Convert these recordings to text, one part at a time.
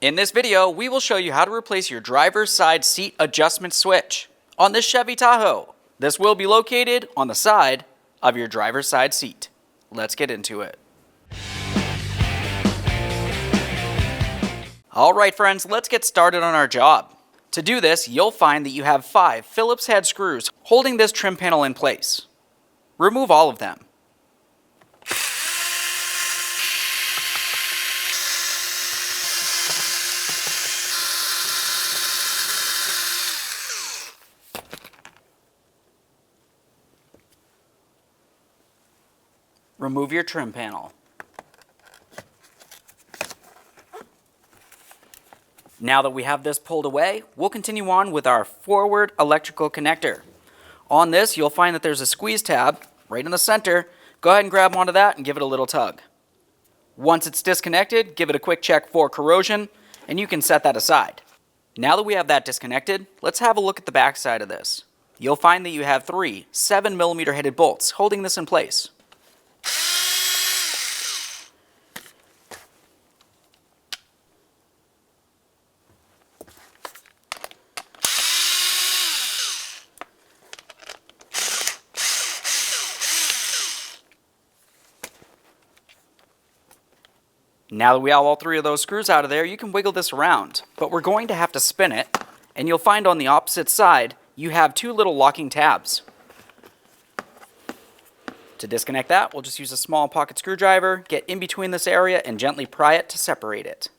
In this video, we will show you how to replace your driver's side seat adjustment switch on this Chevy Tahoe. This will be located on the side of your driver's side seat. Let's get into it. All right, friends, let's get started on our job. To do this, you'll find that you have 5 Phillips head screws holding this trim panel in place. Remove all of them. Remove your trim panel. Now that we have this pulled away, we'll continue on with our forward electrical connector. On this, you'll find that there's a squeeze tab right in the center. Go ahead and grab onto that and give it a little tug. Once it's disconnected, give it a quick check for corrosion, and you can set that aside. Now that we have that disconnected, let's have a look at the back side of this. You'll find that you have 3 7mm headed bolts holding this in place. Now that we have all 3 of those screws out of there, you can wiggle this around, but we're going to have to spin it, and you'll find on the opposite side, you have 2 little locking tabs. To disconnect that, we'll just use a small pocket screwdriver, get in between this area, and gently pry it to separate it.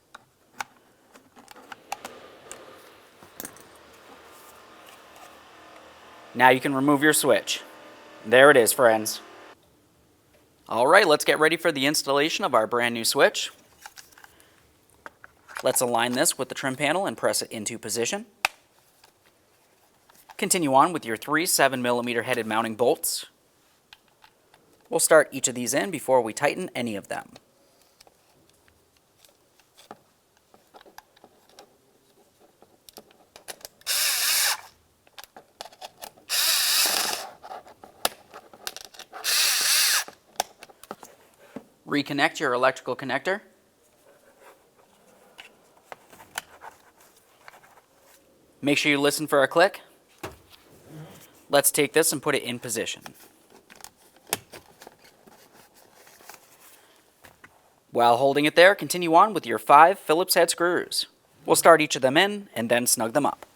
Now you can remove your switch. There it is, friends. All right, let's get ready for the installation of our brand new switch. Let's align this with the trim panel and press it into position. Continue on with your 3 7mm headed mounting bolts. We'll start each of these in before we tighten any of them. Reconnect your electrical connector. Make sure you listen for a click. Let's take this and put it in position. While holding it there, continue on with your 5 Phillips head screws. We'll start each of them in and then snug them up.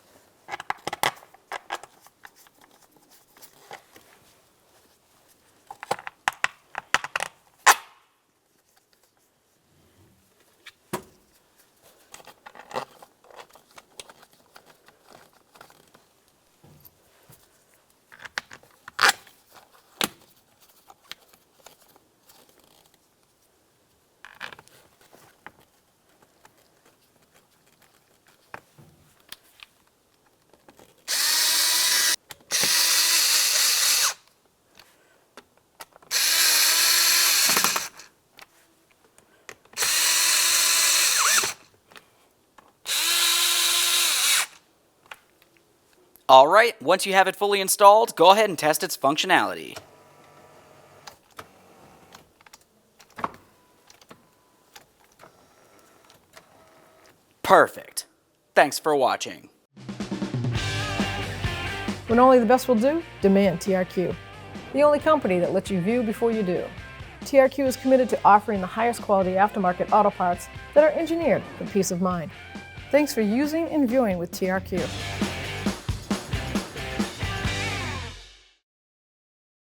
All right, once you have it fully installed, go ahead and test its functionality. Perfect. Thanks for watching. When only the best will do, demand TRQ. The only company that lets you view before you do. TRQ is committed to offering the highest quality aftermarket auto parts that are engineered for peace of mind. Thanks for using and viewing with TRQ.